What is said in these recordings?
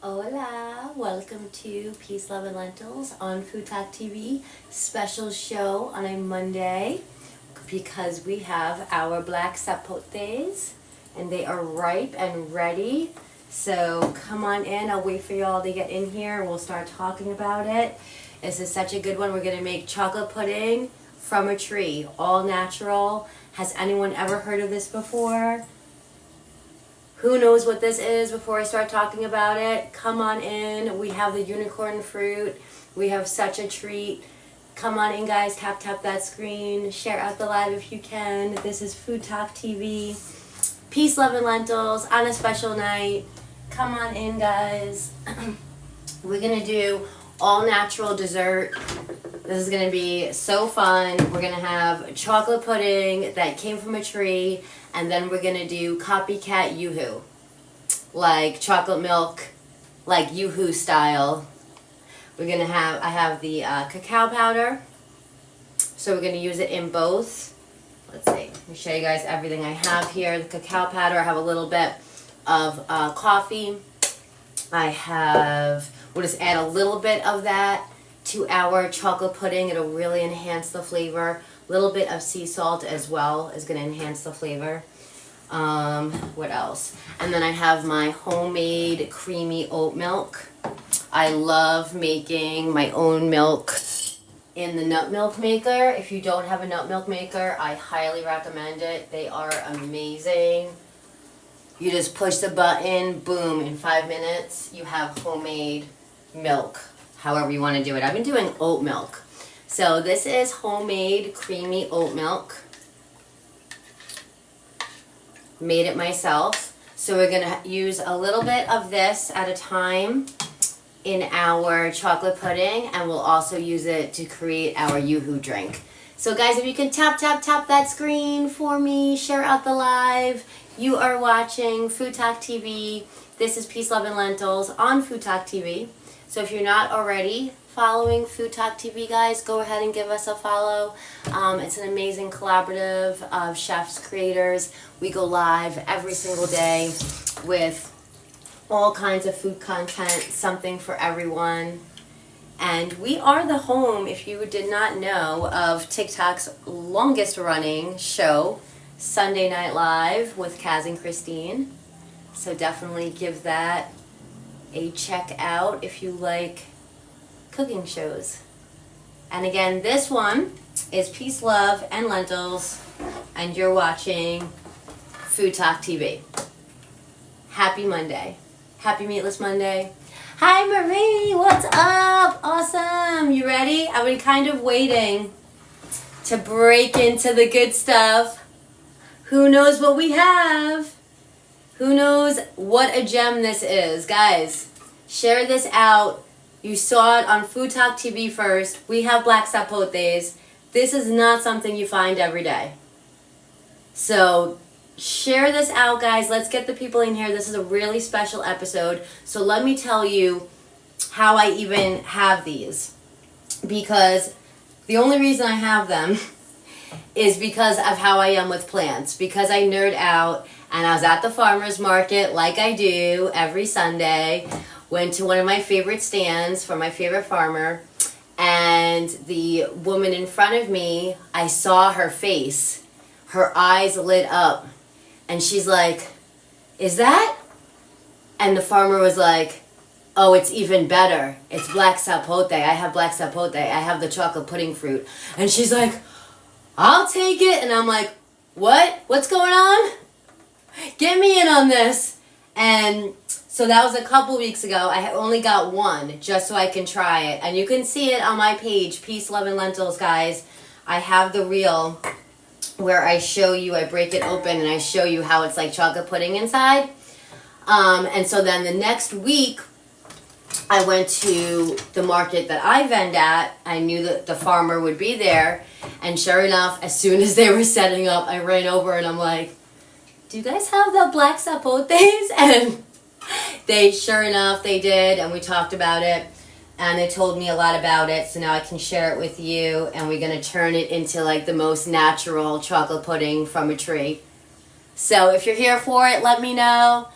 Hola, welcome to Peace, Love, and Lentils on FoodTokTV special show on a Monday because we have our Black Sapotes and they are ripe and ready. So come on in, I'll wait for you all to get in here and we'll start talking about it. This is such a good one. We're going to make chocolate pudding from a tree, all natural. Has anyone ever heard of this before? Who knows what this is before I start talking about it? Come on in. We have the unicorn fruit. We have such a treat. Come on in, guys. Tap that screen. Share out the live if you can. This is FoodTokTV. Peace, love, and lentils on a special night. Come on in, guys. We're going to do all natural dessert. This is going to be so fun. We're going to have chocolate pudding that came from a tree. And then we're going to do Copycat Yoohoo, like chocolate milk, like Yoohoo style. We're going to have, I have the cacao powder, so we're going to use it in both. Let's see, let me show you guys everything I have here. The cacao powder, I have a little bit of coffee. We'll just add a little bit of that to our chocolate pudding. It'll really enhance the flavor. Little bit of sea salt as well is going to enhance the flavor. What else? And then I have my homemade creamy oat milk. I love making my own milk in the nut milk maker. If you don't have a nut milk maker, I highly recommend it. They are amazing. You just push the button, boom, in 5 minutes you have homemade milk, however you want to do it. I've been doing oat milk. So this is homemade creamy oat milk. Made it myself. So we're going to use a little bit of this at a time in our chocolate pudding, and we'll also use it to create our Yoohoo drink. So guys, if you can tap that screen for me, share out the live. You are watching FoodTokTV. This is Peace, Love, and Lentils on FoodTokTV. So if you're not already following FoodTokTV, guys, go ahead and give us a follow. It's an amazing collaborative of chefs, creators. We go live every single day with all kinds of food content, something for everyone. And we are the home, if you did not know, of TikTok's longest running show, Sunday Night Live with Kaz and Christine. So definitely give that a check out if you like cooking shows. And again, this one is Peace, Love, and Lentils, and you're watching FoodTokTV. Happy Monday. Happy Meatless Monday. Hi Marie, what's up? Awesome. You ready? I've been kind of waiting to break into the good stuff. Who knows what we have? Who knows what a gem this is? Guys, share this out. You saw it on FoodTokTV first. We have Black Sapotes. This is not something you find every day. So share this out, guys. Let's get the people in here. This is a really special episode. So let me tell you how I even have these. Because the only reason I have them is because of how I am with plants. Because I nerd out, and I was at the farmer's market like I do every Sunday. Went to one of my favorite stands for my favorite farmer, and the woman in front of me, I saw her face. Her eyes lit up, and she's like, "Is that?" And the farmer was like, "Oh, it's even better. It's Black Sapote. I have Black Sapote. I have the chocolate pudding fruit." And she's like, "I'll take it." And I'm like, "What? What's going on? Get me in on this." And so that was a couple weeks ago. I only got one just so I can try it. And you can see it on my page, Peace, Love, and Lentils, guys. I have the reel where I show you, I break it open and I show you how it's like chocolate pudding inside. And so then the next week, I went to the market that I vend at. I knew that the farmer would be there. And sure enough, as soon as they were setting up, I ran over and I'm like, "Do you guys have the Black Sapotes?" And they, sure enough, they did, and we talked about it, and they told me a lot about it, so now I can share it with you, and we're going to turn it into like the most natural chocolate pudding from a tree. So if you're here for it, let me know.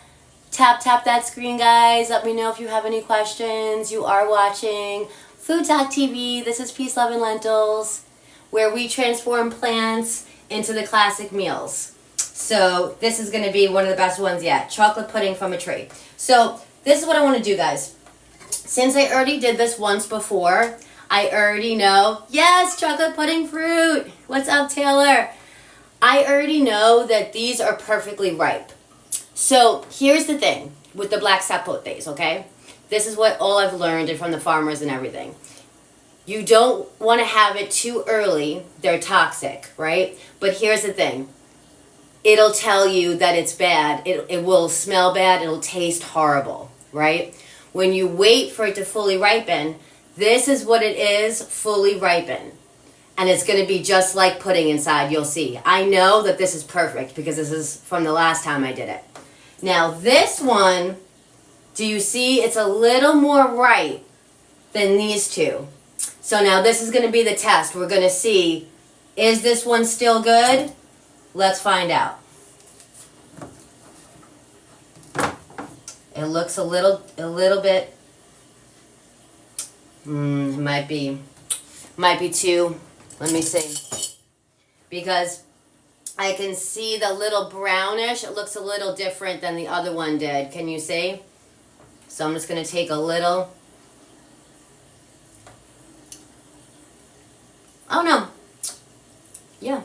Tap that screen, guys. Let me know if you have any questions. You are watching FoodTokTV. This is Peace, Love, and Lentils, where we transform plants into the classic meals. So this is going to be one of the best ones yet. Chocolate pudding from a tree. So this is what I want to do, guys. Since I already did this once before, I already know. Yes, chocolate pudding fruit. What's up, Taylor? I already know that these are perfectly ripe. So here's the thing with the Black Sapotes, okay? This is what all I've learned from the farmers and everything. You don't want to have it too early. They're toxic, right? But here's the thing. It'll tell you that it's bad. It will smell bad. It'll taste horrible, right? When you wait for it to fully ripen, this is what it is, fully ripened. And it's going to be just like pudding inside, you'll see. I know that this is perfect because this is from the last time I did it. Now this one, do you see it's a little more ripe than these two? So now this is going to be the test. We're going to see, is this one still good? Let's find out. It looks a little bit, might be too. Let me see. Because I can see the little brownish. It looks a little different than the other one did. Can you see? So I'm just going to take a little. Oh, no. Yeah.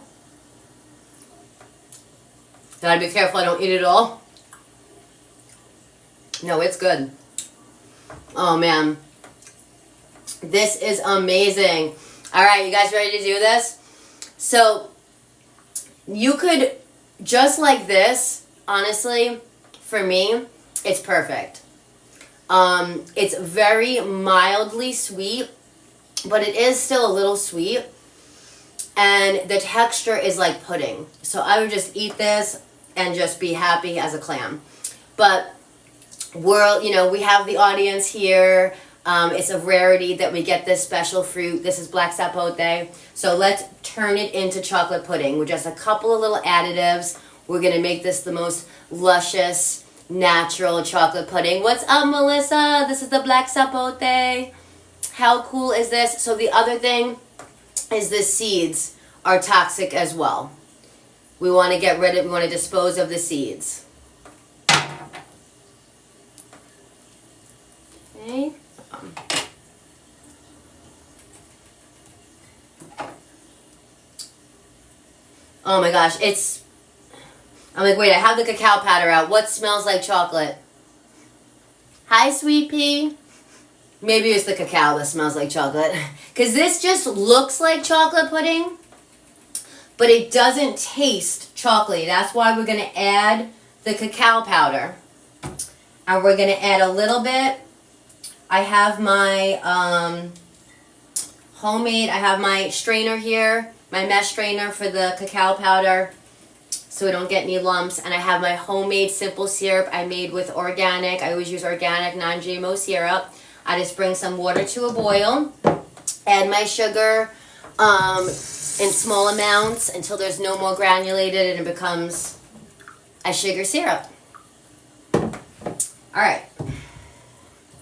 Gotta be careful I don't eat it all. No, it's good. Oh, man. This is amazing. All right, you guys ready to do this? So, you could, just like this, honestly, for me, it's perfect. It's very mildly sweet, but it is still a little sweet. And the texture is like pudding. So I would just eat this and just be happy as a clam. But we have the audience here. It's a rarity that we get this special fruit. This is Black Sapote. So let's turn it into chocolate pudding with just a couple of little additives. We're going to make this the most luscious, natural chocolate pudding. What's up, Melissa? This is the Black Sapote. How cool is this? So the other thing is the seeds are toxic as well. We want to get rid of, we want to dispose of the seeds. Okay. Oh my gosh, I'm like, wait, I have the cacao powder out. What smells like chocolate? Hi, Sweet Pea. Maybe it's the cacao that smells like chocolate. Because this just looks like chocolate pudding, but it doesn't taste chocolatey. That's why we're going to add the cacao powder. And we're going to add a little bit. I have my homemade, I have my strainer here, my mesh strainer for the cacao powder, so we don't get any lumps. And I have my homemade simple syrup I made with organic. I always use organic, non-GMO syrup. I just bring some water to a boil, add my sugar in small amounts until there's no more granulated and it becomes a sugar syrup. All right.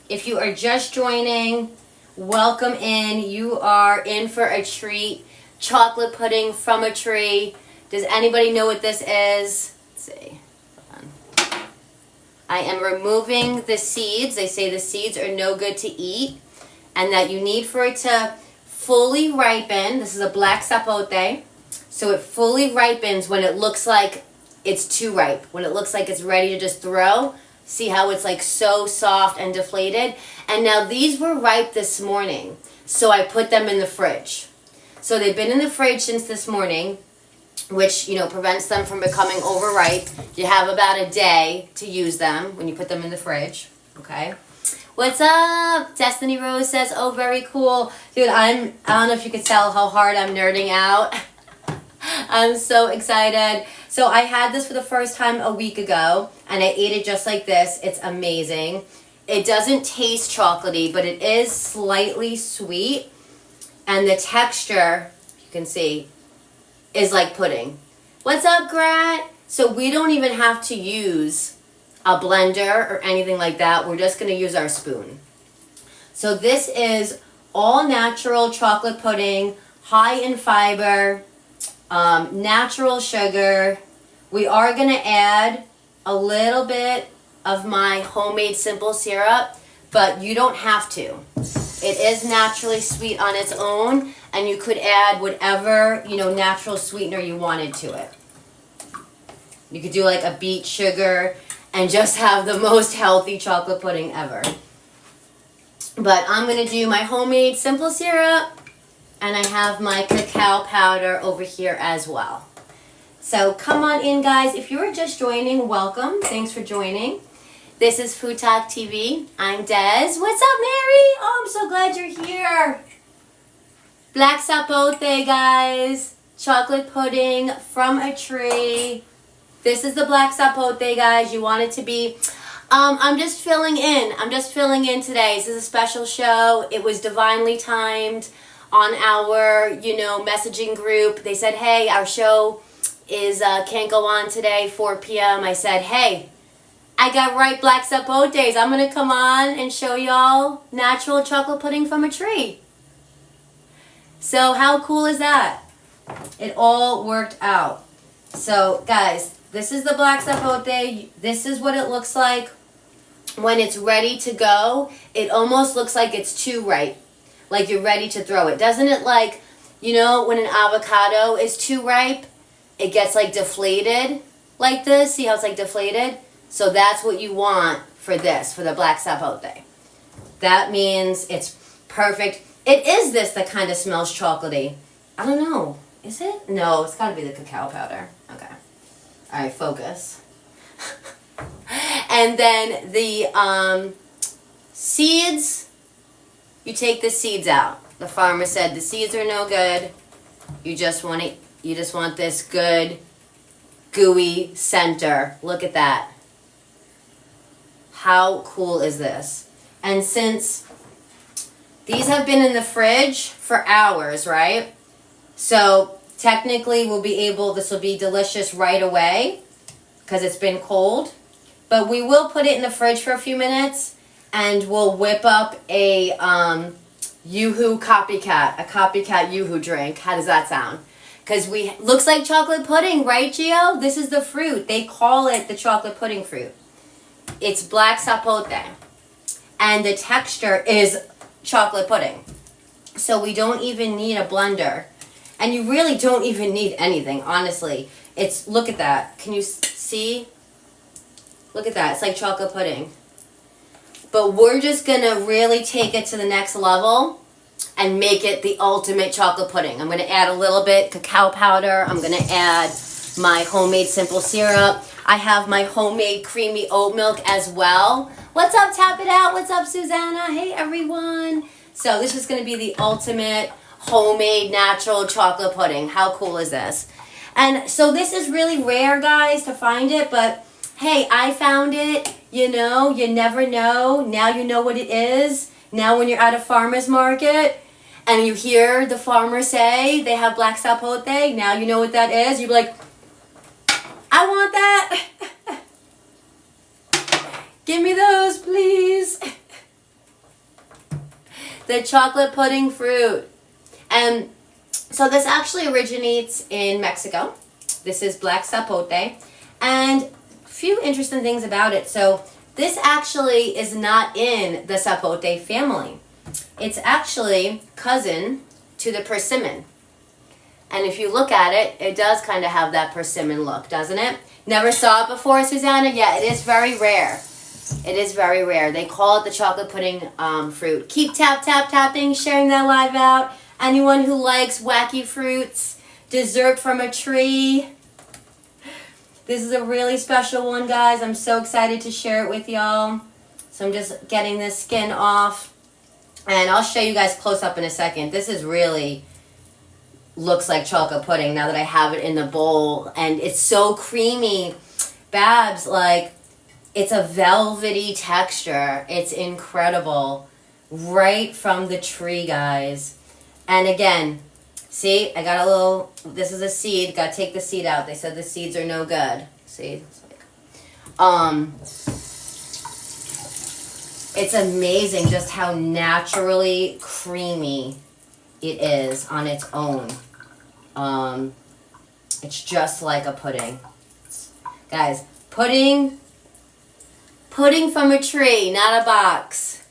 If you are just joining, welcome in. You are in for a treat. Chocolate pudding from a tree. Does anybody know what this is? Let's see. I am removing the seeds. They say the seeds are no good to eat and that you need for it to fully ripen. This is a Black Sapote. So it fully ripens when it looks like it's too ripe. When it looks like it's ready to just throw. See how it's like so soft and deflated? And now these were ripe this morning. So I put them in the fridge. So they've been in the fridge since this morning, which, prevents them from becoming overripe. You have about a day to use them when you put them in the fridge, okay? What's up? Destiny Rose says, oh, very cool. Dude, I don't know if you could tell how hard I'm nerding out. I'm so excited. So I had this for the first time a week ago, and I ate it just like this. It's amazing. It doesn't taste chocolatey, but it is slightly sweet. And the texture, you can see, is like pudding. What's up, Grat? So we don't even have to use a blender or anything like that. We're just going to use our spoon. So this is all natural chocolate pudding, high in fiber, natural sugar. We are going to add a little bit of my homemade simple syrup, but you don't have to. It is naturally sweet on its own, and you could add whatever, natural sweetener you wanted to it. You could do like a beet sugar and just have the most healthy chocolate pudding ever. But I'm going to do my homemade simple syrup, and I have my cacao powder over here as well. So come on in, guys. If you're just joining, welcome. Thanks for joining. This is FoodTokTV. I'm Des. What's up, Mary? Oh, I'm so glad you're here. Black Sapote, guys. Chocolate pudding from a tree. This is the Black Sapote, guys. You want it to be... I'm just filling in. I'm just filling in today. This is a special show. It was divinely timed on our, messaging group. They said, hey, our show is can't go on today, 4 p.m. I said, hey, I got ripe Black Sapotes. I'm going to come on and show y'all natural chocolate pudding from a tree. So how cool is that? It all worked out. So, guys, this is the Black Sapote. This is what it looks like when it's ready to go. It almost looks like it's too ripe, like you're ready to throw it. Doesn't it, like, when an avocado is too ripe, it gets like deflated like this? See how it's like deflated? So that's what you want for this, for the Black Sapote. That means it's perfect. It is this that kind of smells chocolatey. I don't know. Is it? No, it's got to be the cacao powder. Okay. All right, focus. And then the seeds, you take the seeds out. The farmer said the seeds are no good. You just want this good gooey center. Look at that. How cool is this? And since these have been in the fridge for hours, right? So technically this will be delicious right away because it's been cold. But we will put it in the fridge for a few minutes, and we'll whip up a Yoohoo Copycat Yoohoo drink. How does that sound? Because looks like chocolate pudding, right, Gio? This is the fruit. They call it the chocolate pudding fruit. It's Black Sapote, and the texture is chocolate pudding. So we don't even need a blender, and you really don't even need anything, honestly. Look at that. Can you see? Look at that. It's like chocolate pudding. But we're just going to really take it to the next level and make it the ultimate chocolate pudding. I'm going to add a little bit cacao powder. I'm going to add my homemade simple syrup. I have my homemade creamy oat milk as well. What's up, Tap It Out? What's up, Susanna? Hey, everyone. So this is going to be the ultimate homemade natural chocolate pudding. How cool is this? And so this is really rare, guys, to find it, but hey, I found it. You never know. Now you know what it is. Now when you're at a farmer's market and you hear the farmer say they have Black Sapote, now you know what that is. You'll be like, I want that. Give me those, please. The chocolate pudding fruit. And so this actually originates in Mexico. This is Black Sapote. And few interesting things about it. So this actually is not in the Sapote family. It's actually cousin to the persimmon. And if you look at it, it does kind of have that persimmon look, doesn't it? Never saw it before, Susanna? Yeah, it is very rare. It is very rare. They call it the chocolate pudding fruit. Keep tapping, sharing that live out. Anyone who likes wacky fruits, dessert from a tree. This is a really special one, guys. I'm so excited to share it with y'all. So I'm just getting this skin off. And I'll show you guys close up in a second. This is really looks like chocolate pudding now that I have it in the bowl. And it's so creamy. Babs, like, it's a velvety texture. It's incredible. Right from the tree, guys. And again, see, I got a little, this is a seed. Got to take the seed out. They said the seeds are no good. See? It's like, It's amazing just how naturally creamy it is on its own. It's just like a pudding. Guys, pudding from a tree, not a box.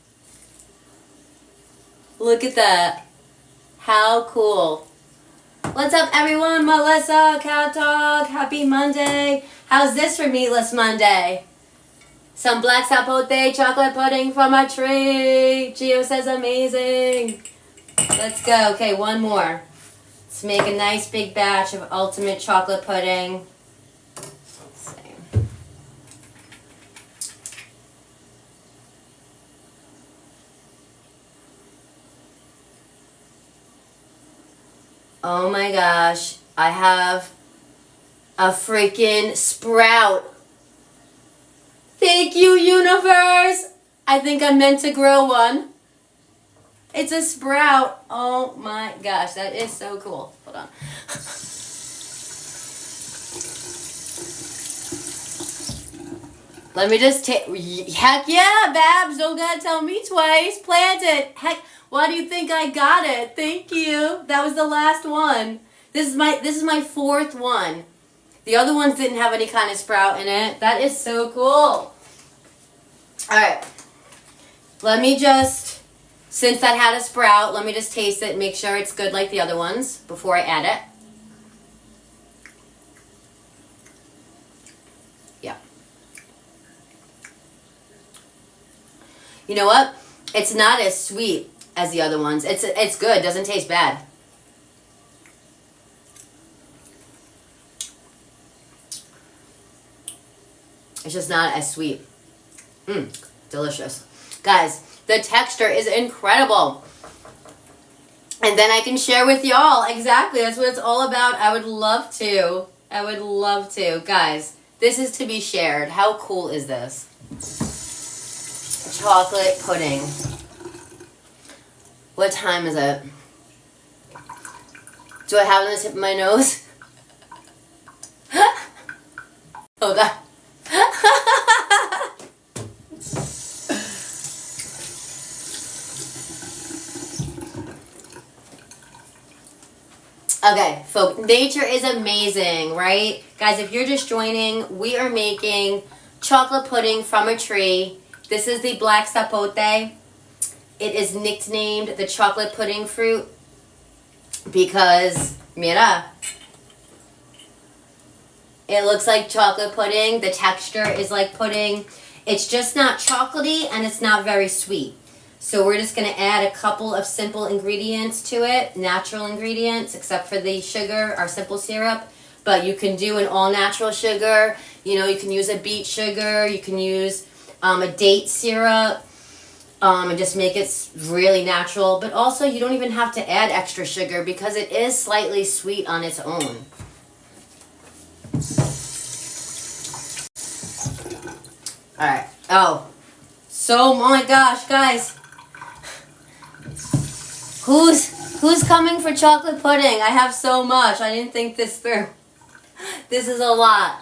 Look at that. How cool. What's up, everyone? Melissa, Cat Dog, happy Monday. How's this for Meatless Monday? Some Black Sapote chocolate pudding from a tree. Gio says amazing. Let's go. Okay, one more. Let's make a nice big batch of ultimate chocolate pudding. Let's see. Oh my gosh, I have a freaking sprout. Thank you, universe. I think I'm meant to grow one. It's a sprout. Oh my gosh, that is so cool. Hold on. Let me just take, heck yeah, Babs, don't gotta tell me twice. Plant it. Heck, why do you think I got it? Thank you. That was the last one. This is my fourth one. The other ones didn't have any kind of sprout in it. That is so cool. Alright. Let me just, since that had a sprout, let me just taste it and make sure it's good like the other ones before I add it. Yeah. You know what? It's not as sweet as the other ones. It's good. It doesn't taste bad. It's just not as sweet. Delicious. Guys, the texture is incredible. And then I can share with y'all. Exactly. That's what it's all about. I would love to. I would love to. Guys, this is to be shared. How cool is this? Chocolate pudding. What time is it? Do I have it on the tip of my nose? Oh, God. Okay, folks, nature is amazing, right? Guys, if you're just joining, we are making chocolate pudding from a tree. This is the Black Sapote. It is nicknamed the chocolate pudding fruit because, mira, it looks like chocolate pudding. The texture is like pudding. It's just not chocolatey and it's not very sweet. So we're just going to add a couple of simple ingredients to it, natural ingredients, except for the sugar, our simple syrup. But you can do an all-natural sugar. You know, you can use a beet sugar. You can use a date syrup and just make it really natural. But also, you don't even have to add extra sugar because it is slightly sweet on its own. All right. Oh, so, oh my gosh, guys. Who's coming for chocolate pudding? I have so much. I didn't think this through. This is a lot.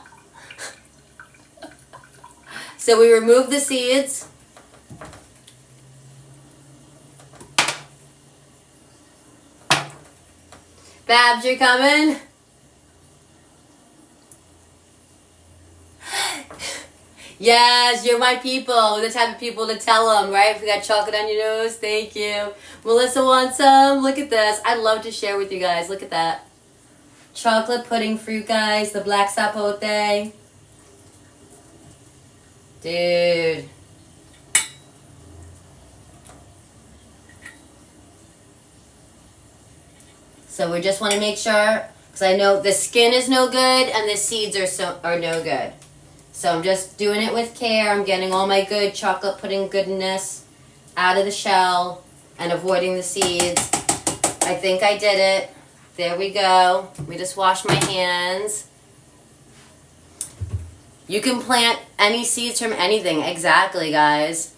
So we remove the seeds. Babs, you're coming? Yes, you're my people. We're the type of people to tell them, right? If you got chocolate on your nose, thank you. Melissa wants some. Look at this. I'd love to share with you guys. Look at that. Chocolate pudding fruit, guys. The Black Sapote. Dude. So we just want to make sure, because I know the skin is no good and the seeds are no good. So I'm just doing it with care. I'm getting all my good chocolate pudding goodness out of the shell and avoiding the seeds. I think I did it. There we go. Let me just wash my hands. You can plant any seeds from anything. Exactly, guys.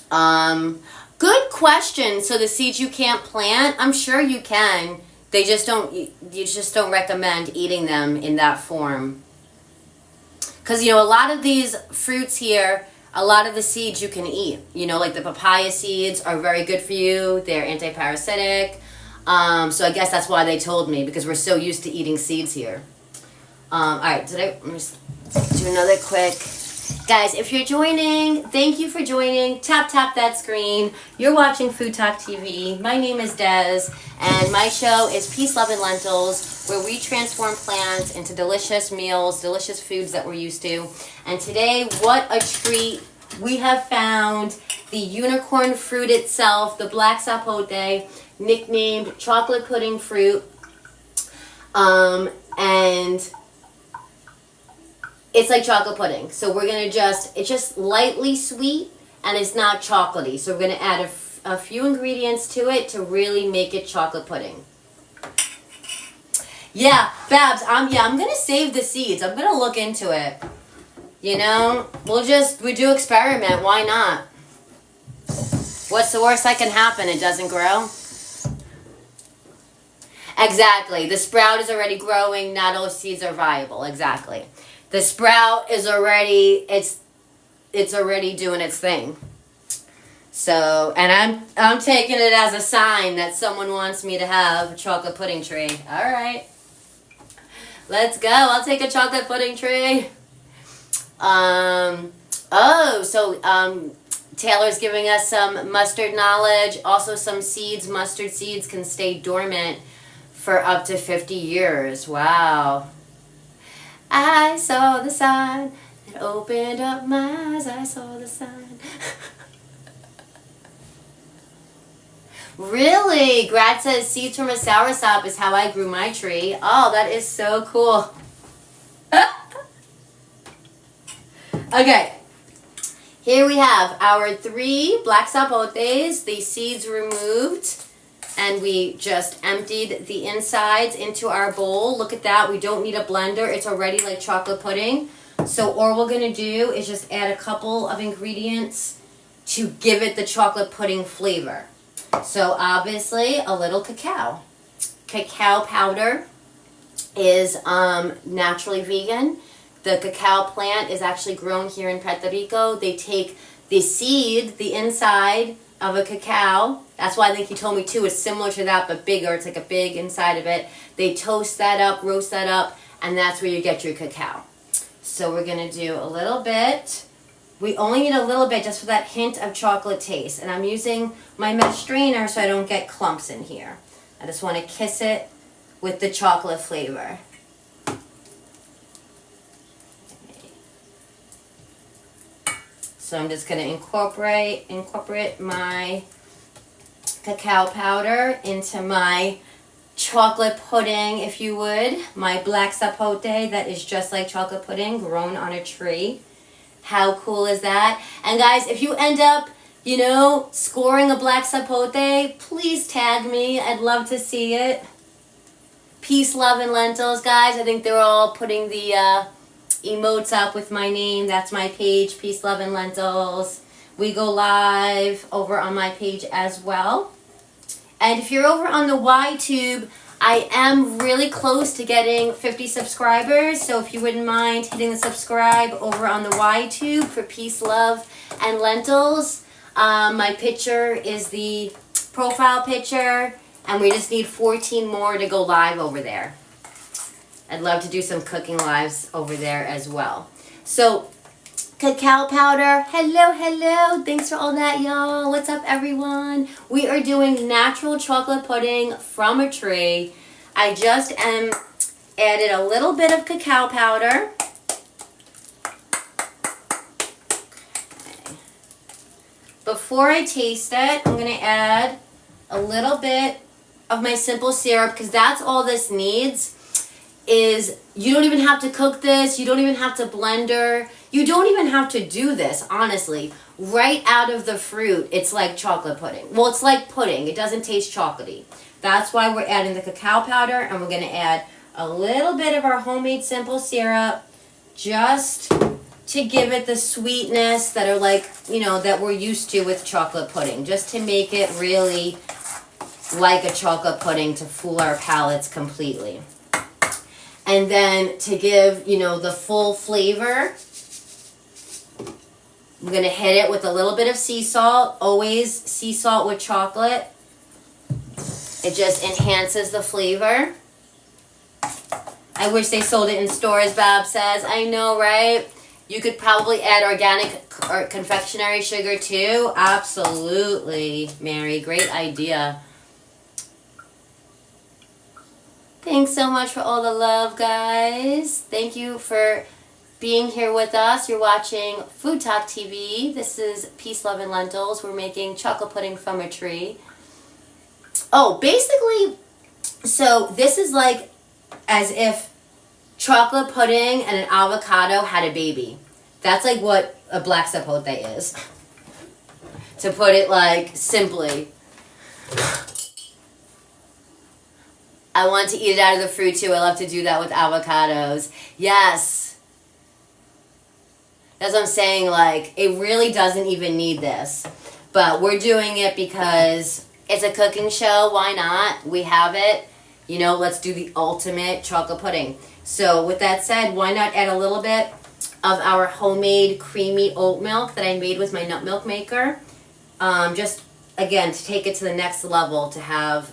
Good question. So the seeds you can't plant, I'm sure you can. They just don't, you just don't recommend eating them in that form. Because, you know, a lot of these fruits here, a lot of the seeds you can eat. You know, like the papaya seeds are very good for you. They're anti-parasitic. So I guess that's why they told me, because we're so used to eating seeds here. All right, let me just do another quick. Guys, if you're joining, thank you for joining. Tap that screen. You're watching Food Talk TV. My name is Des, and my show is Peace, Love, and Lentils, where we transform plants into delicious meals, delicious foods that we're used to. And today, what a treat. We have found the unicorn fruit itself, the Black Sapote, nicknamed chocolate pudding fruit. And it's like chocolate pudding. So we're going to it's just lightly sweet and it's not chocolatey. So we're going to add a few ingredients to it to really make it chocolate pudding. Yeah, Babs, I'm going to save the seeds. I'm going to look into it. You know, we do experiment. Why not? What's the worst that can happen? It doesn't grow. Exactly. The sprout is already growing. Not all seeds are viable. Exactly. The sprout is already, it's already doing its thing. So, and I'm taking it as a sign that someone wants me to have a chocolate pudding tree. All right. Let's go. I'll take a chocolate pudding tree. Taylor's giving us some mustard knowledge. Also some seeds. Mustard seeds can stay dormant for up to 50 years. Wow. I saw the sign that opened up my eyes. I saw the sign. Really? Grad says seeds from a soursop is how I grew my tree. Oh, that is so cool. Okay. Here we have our 3 black sapotes, the seeds removed. And we just emptied the insides into our bowl. Look at that. We don't need a blender. It's already like chocolate pudding. So all we're going to do is just add a couple of ingredients to give it the chocolate pudding flavor. So obviously a little cacao. Cacao powder is naturally vegan. The cacao plant is actually grown here in Puerto Rico. They take the seed, the inside of a cacao. That's why I think he told me too. It's similar to that, but bigger. It's like a big inside of it. They toast that up, roast that up, and that's where you get your cacao. So we're going to do a little bit. We only need a little bit just for that hint of chocolate taste. And I'm using my mesh strainer so I don't get clumps in here. I just want to kiss it with the chocolate flavor. So I'm just going to incorporate my cacao powder into my chocolate pudding, if you would. My black sapote that is just like chocolate pudding, grown on a tree. How cool is that? And guys, if you end up, you know, scoring a black sapote, please tag me. I'd love to see it. Peace, love, and lentils, guys. I think they're all putting the emotes up with my name. That's my page, Peace, Love, and Lentils. We go live over on my page as well. And if you're over on the YTube, I am really close to getting 50 subscribers. So if you wouldn't mind hitting the subscribe over on the YTube for Peace, Love, and Lentils. My picture is the profile picture, and we just need 14 more to go live over there. I'd love to do some cooking lives over there as well. So, cacao powder. Hello. Thanks for all that, y'all. What's up, everyone? We are doing natural chocolate pudding from a tree. I just added a little bit of cacao powder. Okay. Before I taste it, I'm going to add a little bit of my simple syrup, because that's all this needs. Is you don't even have to cook this, you don't even have to blender, you don't even have to do this, honestly. Right out of the fruit, it's like chocolate pudding. Well, it's like pudding, it doesn't taste chocolatey. That's why we're adding the cacao powder, and we're going to add a little bit of our homemade simple syrup just to give it the sweetness that are like, you know, that we're used to with chocolate pudding, just to make it really like a chocolate pudding to fool our palates completely. And then to give, you know, the full flavor, I'm going to hit it with a little bit of sea salt. Always sea salt with chocolate. It just enhances the flavor. I wish they sold it in stores, Bab says. I know, right? You could probably add organic or confectionery sugar too. Absolutely, Mary. Great idea. Thanks so much for all the love, guys. Thank you for being here with us. You're watching FoodTokTV. This is Peace, Love, and Lentils. We're making chocolate pudding from a tree. Oh, basically, so this is like as if chocolate pudding and an avocado had a baby. That's like what a Black Sapote is. To put it like simply. I want to eat it out of the fruit too. I love to do that with avocados. Yes. That's what I'm saying. Like, it really doesn't even need this. But we're doing it because it's a cooking show. Why not? We have it. You know, let's do the ultimate chocolate pudding. So with that said, why not add a little bit of our homemade creamy oat milk that I made with my nut milk maker. Just, again, to take it to the next level, to have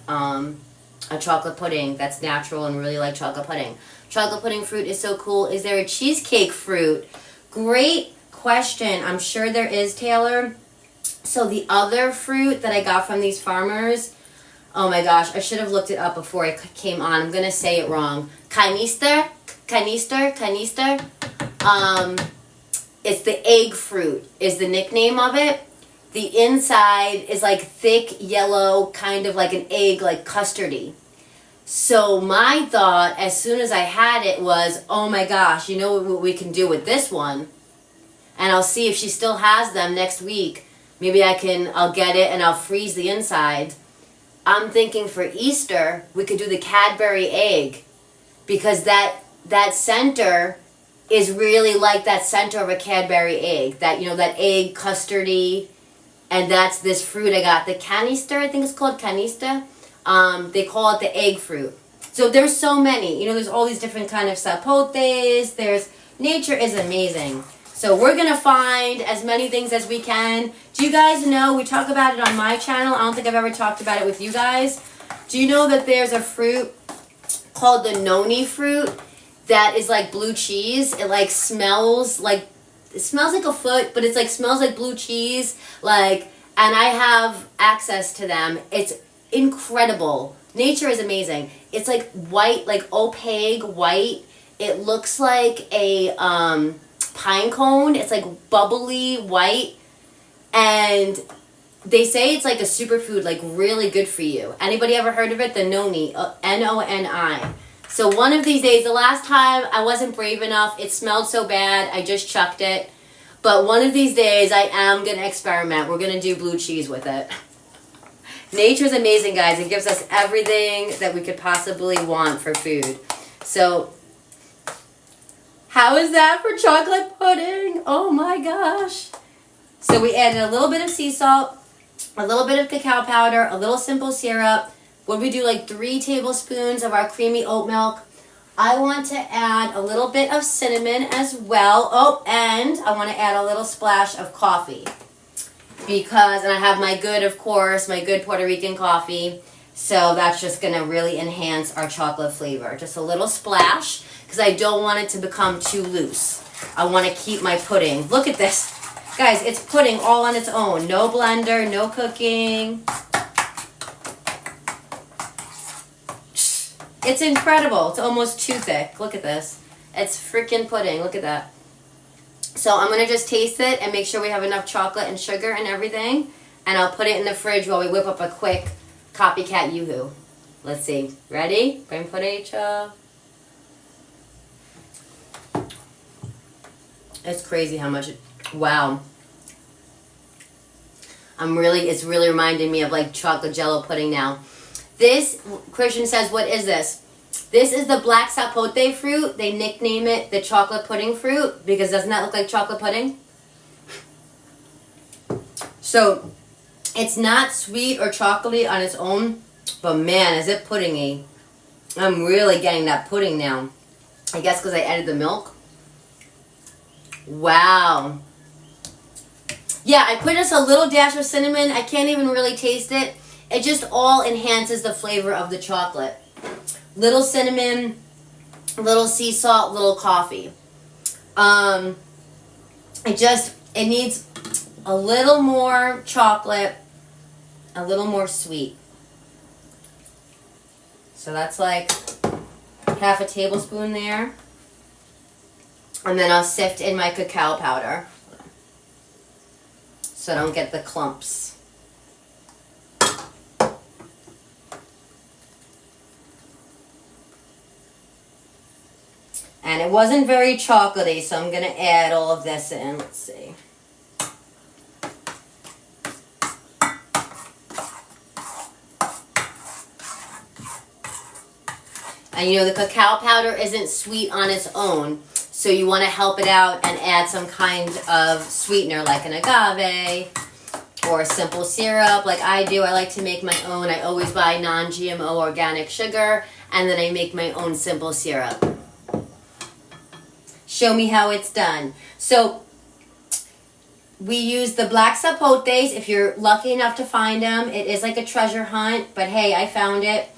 a chocolate pudding that's natural and really like chocolate pudding. Chocolate pudding fruit is so cool. Is there a cheesecake fruit? Great question. I'm sure there is, Taylor. So the other fruit that I got from these farmers, oh my gosh, I should have looked it up before I came on. I'm going to say it wrong. Canister. It's the egg fruit is the nickname of it. The inside is like thick yellow, kind of like an egg, like custardy. So my thought, as soon as I had it, was, oh my gosh, you know what we can do with this one? And I'll see if she still has them next week. Maybe I'll get it and I'll freeze the inside. I'm thinking for Easter, we could do the Cadbury egg. Because that center is really like that center of a Cadbury egg. That, you know, that egg custardy. And that's this fruit I got. The canister, I think it's called canister. They call it the egg fruit. So there's so many. You know, there's all these different kind of sapotes. Nature is amazing. So we're going to find as many things as we can. Do you guys know, we talk about it on my channel. I don't think I've ever talked about it with you guys. Do you know that there's a fruit called the noni fruit that is like blue cheese? It like smells like a foot, but it's like smells like blue cheese. Like, and I have access to them. It's incredible. Nature is amazing. It's like white, like opaque white. It looks like a pine cone. It's like bubbly white. And they say it's like a superfood, like really good for you. Anybody ever heard of it? The noni, N-O-N-I. So one of these days, the last time I wasn't brave enough, it smelled so bad, I just chucked it. But one of these days, I am going to experiment. We're going to do blue cheese with it. Nature's amazing, guys. It gives us everything that we could possibly want for food. So, how is that for chocolate pudding? Oh my gosh. So we added a little bit of sea salt, a little bit of cacao powder, a little simple syrup. When we do like 3 tablespoons of our creamy oat milk, I want to add a little bit of cinnamon as well. Oh, and I want to add a little splash of coffee. Because, and I have my good, of course, my good Puerto Rican coffee. So that's just going to really enhance our chocolate flavor. Just a little splash, because I don't want it to become too loose. I want to keep my pudding. Look at this. Guys, it's pudding all on its own. No blender, no cooking. It's incredible. It's almost too thick. Look at this. It's freaking pudding. Look at that. So I'm going to just taste it and make sure we have enough chocolate and sugar and everything. And I'll put it in the fridge while we whip up a quick Copycat Yoohoo. Let's see. Ready? Bring pudecha. It's crazy how much... Wow. It's really reminding me of like chocolate jello pudding now. This, Christian says, what is this? This is the Black Sapote fruit. They nickname it the chocolate pudding fruit because doesn't that look like chocolate pudding? So, it's not sweet or chocolatey on its own, but man, is it puddingy. I'm really getting that pudding now. I guess because I added the milk. Wow. Yeah, I put just a little dash of cinnamon. I can't even really taste it. It just all enhances the flavor of the chocolate. Little cinnamon, little sea salt, little coffee. It needs a little more chocolate, a little more sweet. So that's like half a tablespoon there. And then I'll sift in my cacao powder so I don't get the clumps. And it wasn't very chocolatey, so I'm going to add all of this in. Let's see. And you know, the cacao powder isn't sweet on its own, so you want to help it out and add some kind of sweetener like an agave or simple syrup like I do. I like to make my own. I always buy non-GMO organic sugar, and then I make my own simple syrup. Show me how it's done. So we use the Black Sapotes. If you're lucky enough to find them, it is like a treasure hunt, but hey, I found it.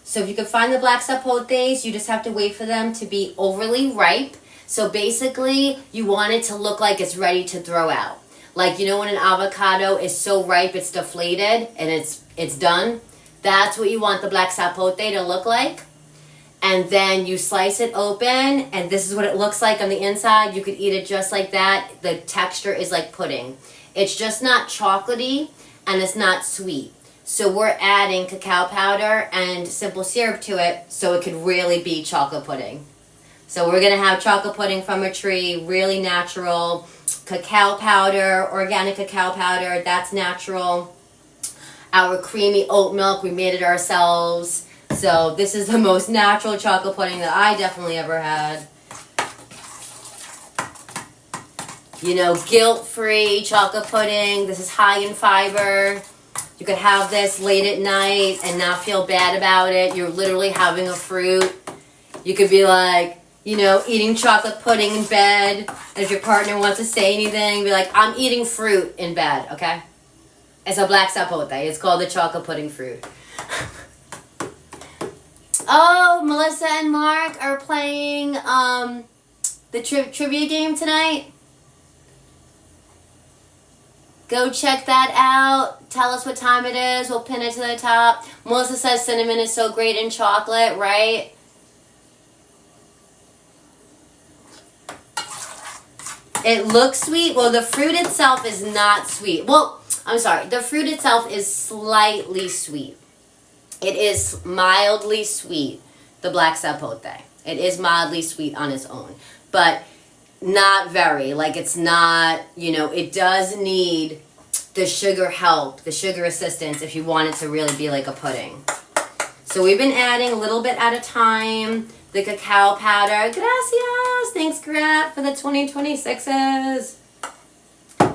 So if you can find the Black Sapotes, you just have to wait for them to be overly ripe. So basically, you want it to look like it's ready to throw out. Like, you know when an avocado is so ripe it's deflated and it's done? That's what you want the Black Sapote to look like. And then you slice it open, and this is what it looks like on the inside. You could eat it just like that. The texture is like pudding. It's just not chocolatey, and it's not sweet. So we're adding cacao powder and simple syrup to it so it could really be chocolate pudding. So we're going to have chocolate pudding from a tree, really natural. Cacao powder, organic cacao powder, that's natural. Our creamy oat milk, we made it ourselves. So this is the most natural chocolate pudding that I definitely ever had. You know, guilt-free chocolate pudding. This is high in fiber. You could have this late at night and not feel bad about it. You're literally having a fruit. You could be like, you know, eating chocolate pudding in bed. And if your partner wants to say anything, be like, I'm eating fruit in bed, okay? It's a Black Sapote. It's called the chocolate pudding fruit. Oh, Melissa and Mark are playing the trivia game tonight. Go check that out. Tell us what time it is. We'll pin it to the top. Melissa says cinnamon is so great in chocolate, right? It looks sweet. Well, the fruit itself is not sweet. Well, I'm sorry. The fruit itself is slightly sweet. It is mildly sweet, the Black Sapote. It is mildly sweet on its own. But not very. Like, it's not, you know, it does need the sugar help, the sugar assistance if you want it to really be like a pudding. So we've been adding a little bit at a time. The cacao powder. Gracias. Thanks, Grat, for the 2026s.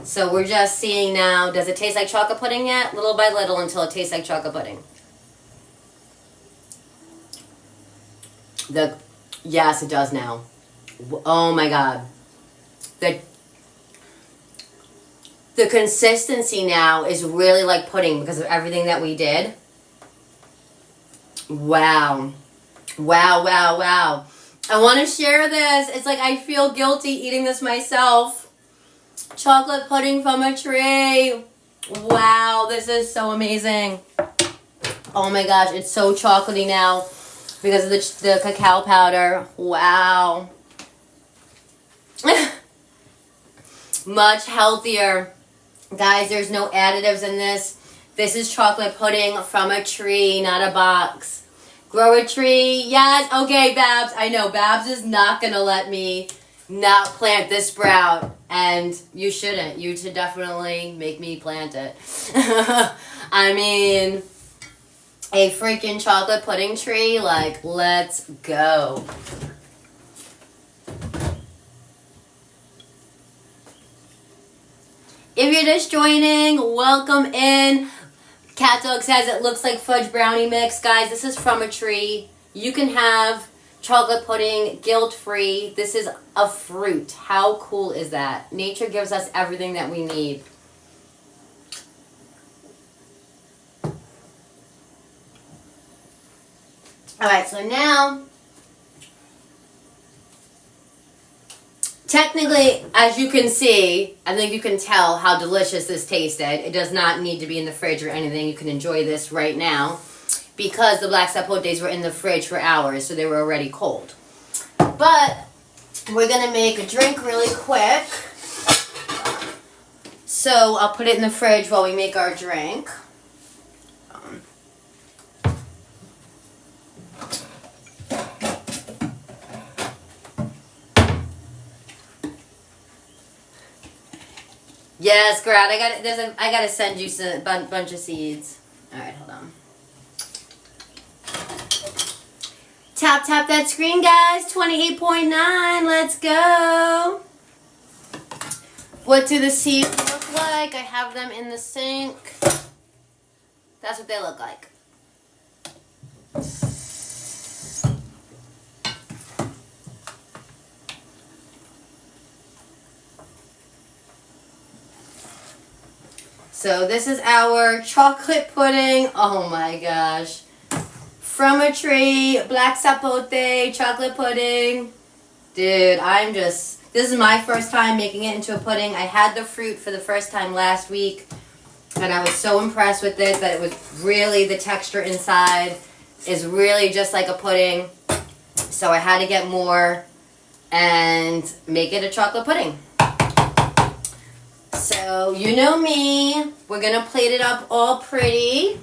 So we're just seeing now, does it taste like chocolate pudding yet? Little by little until it tastes like chocolate pudding. Yes, it does now. Oh my God. The consistency now is really like pudding because of everything that we did. Wow. Wow, wow, wow. I want to share this. It's like I feel guilty eating this myself. Chocolate pudding from a tree. Wow, this is so amazing. Oh my gosh, it's so chocolatey now because of the cacao powder. Wow. Much healthier. Guys, there's no additives in this. This is chocolate pudding from a tree, not a box. Grow a tree. Yes. Okay, Babs. I know. Babs is not going to let me not plant this sprout. And you shouldn't. You should definitely make me plant it. I mean, a freaking chocolate pudding tree. Like, let's go. If you're just joining, welcome in. Cat Dog says it looks like fudge brownie mix. Guys, this is from a tree. You can have chocolate pudding, guilt-free. This is a fruit. How cool is that? Nature gives us everything that we need. Alright, so now, technically, as you can see, I think you can tell how delicious this tasted. It does not need to be in the fridge or anything. You can enjoy this right now because the Black Sapotes were in the fridge for hours, so they were already cold. But we're going to make a drink really quick. So I'll put it in the fridge while we make our drink. Yes, Grant. I gotta send you a bunch of seeds. All right, hold on. Tap that screen, guys. 28.9. Let's go. What do the seeds look like? I have them in the sink. That's what they look like. So this is our chocolate pudding. Oh my gosh. From a tree, Black Sapote, chocolate pudding. Dude, this is my first time making it into a pudding. I had the fruit for the first time last week, and I was so impressed with it that it was really, the texture inside is really just like a pudding. So I had to get more and make it a chocolate pudding. So, you know me, we're going to plate it up all pretty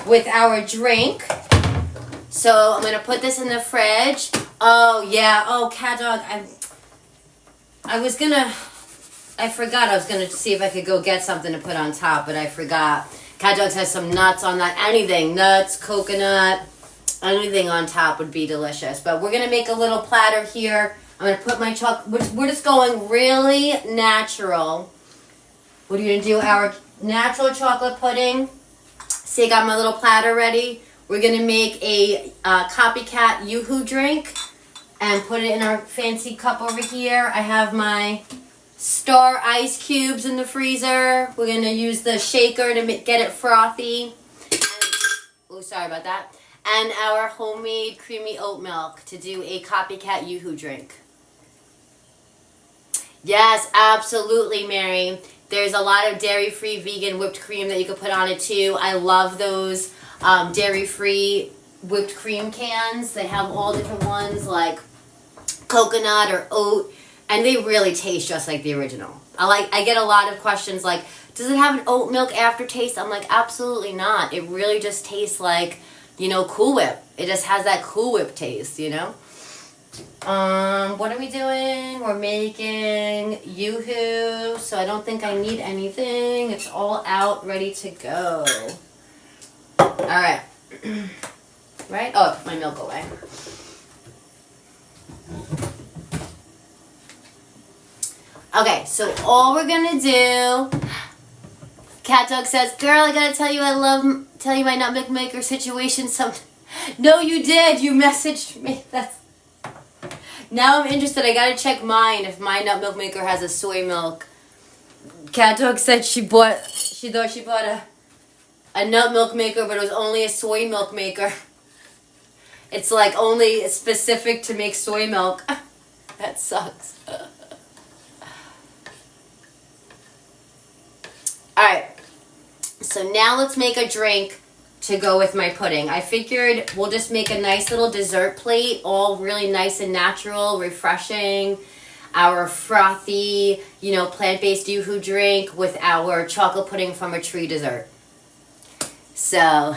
with our drink. So, I'm going to put this in the fridge. Oh, yeah. Oh, cat dog, I forgot I was going to see if I could go get something to put on top, but I forgot. Cat dog has some nuts on that. Anything, nuts, coconut, anything on top would be delicious. But we're going to make a little platter here. I'm going to put my chocolate, we're just going really natural. We're going to do our natural chocolate pudding. See, I got my little platter ready. We're going to make a Copycat Yoohoo drink and put it in our fancy cup over here. I have my Star ice cubes in the freezer. We're going to use the shaker to get it frothy. Oh, sorry about that. And our homemade creamy oat milk to do a Copycat Yoohoo drink. Yes, absolutely, Mary. There's a lot of dairy-free vegan whipped cream that you could put on it too. I love those dairy-free whipped cream cans. They have all different ones like coconut or oat, and they really taste just like the original. I get a lot of questions like, does it have an oat milk aftertaste? I'm like, absolutely not. It really just tastes like, you know, Cool Whip. It just has that Cool Whip taste, you know? What are we doing? We're making Yoohoo, so I don't think I need anything. It's all out, ready to go. Alright. Right? Oh, I put my milk away. Okay, so all we're gonna do, Cat Dog says, girl, I gotta tell you tell you my nutmeg maker situation. No, you did. You messaged me. Now I'm interested. I gotta check mine if my nut milk maker has a soy milk. Cat Dog said she thought she bought a nut milk maker, but it was only a soy milk maker. It's like only specific to make soy milk. That sucks. Alright, so now let's make a drink to go with my pudding. I figured we'll just make a nice little dessert plate, all really nice and natural, refreshing. Our frothy, you know, plant-based Yoohoo drink with our chocolate pudding from a tree dessert. So,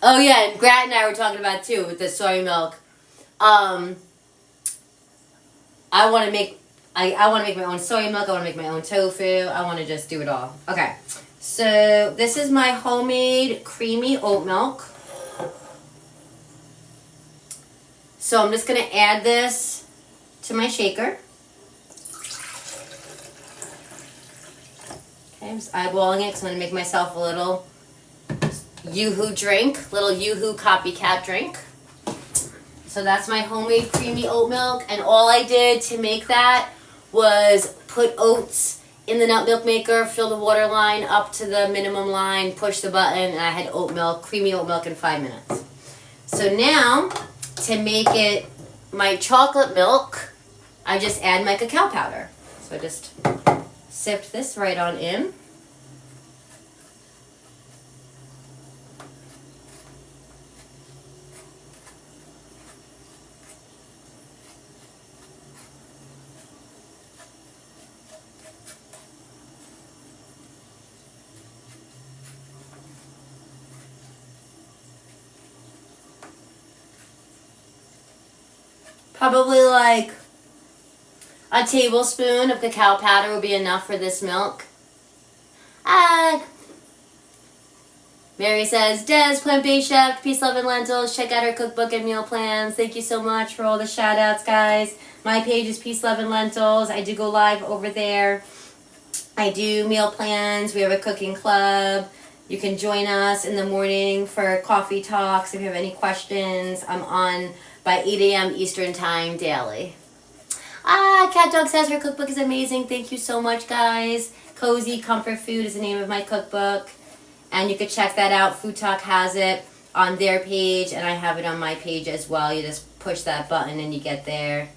oh yeah, and Grat and I were talking about too with the soy milk. I want to make my own soy milk. I want to make my own tofu. I want to just do it all. Okay, so this is my homemade creamy oat milk. So I'm just going to add this to my shaker. Okay, I'm just eyeballing it because I'm going to make myself a little Yoohoo drink, little Yoohoo copycat drink. So that's my homemade creamy oat milk, and all I did to make that was put oats in the nut milk maker, fill the water line up to the minimum line, push the button, and I had oat milk, creamy oat milk in 5 minutes. So now, to make it my chocolate milk, I just add my cacao powder. So I just sift this right on in. Probably like a tablespoon of cacao powder will be enough for this milk. Mary says, Des, plant-based chef, peace, love, and lentils. Check out her cookbook and meal plans. Thank you so much for all the shout outs, guys. My page is Peace, Love, and Lentils. I do go live over there. I do meal plans. We have a cooking club. You can join us in the morning for coffee talks if you have any questions. I'm on by 8 a.m. Eastern Time daily. Cat Dog says her cookbook is amazing. Thank you so much, guys. Cozy Comfort Food is the name of my cookbook. And you can check that out. Food Talk has it on their page, and I have it on my page as well. You just push that button and you get there.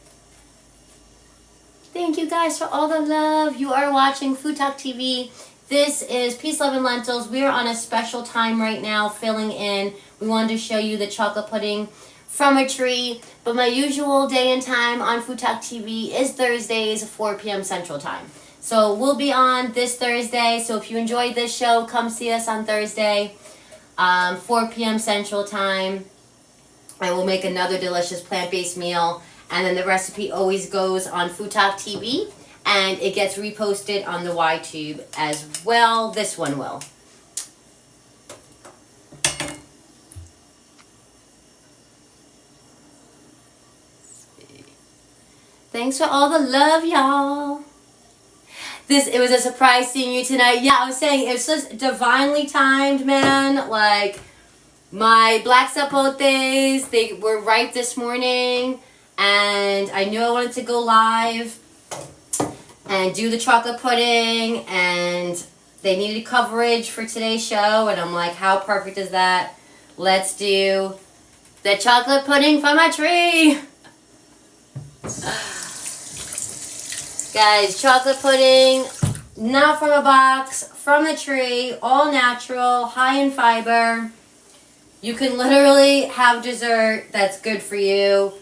Thank you guys for all the love. You are watching Food Talk TV. This is Peace, Love, and Lentils. We are on a special time right now, filling in. We wanted to show you the chocolate pudding from a tree, but my usual day and time on Food Talk TV is Thursdays, 4 p.m. Central Time. So we'll be on this Thursday, so if you enjoyed this show, come see us on Thursday, 4 p.m. Central Time, and we'll make another delicious plant-based meal, and then the recipe always goes on Food Talk TV, and it gets reposted on the YTube as well. This one will. Thanks for all the love, y'all. It was a surprise seeing you tonight. Yeah, I was saying, it's just divinely timed, man. Like, my Black Sapotes, they were ripe this morning, and I knew I wanted to go live and do the chocolate pudding, and they needed coverage for today's show, and I'm like, how perfect is that? Let's do the chocolate pudding from a tree. Guys, chocolate pudding, not from a box, from the tree, all natural, high in fiber. You can literally have dessert that's good for you,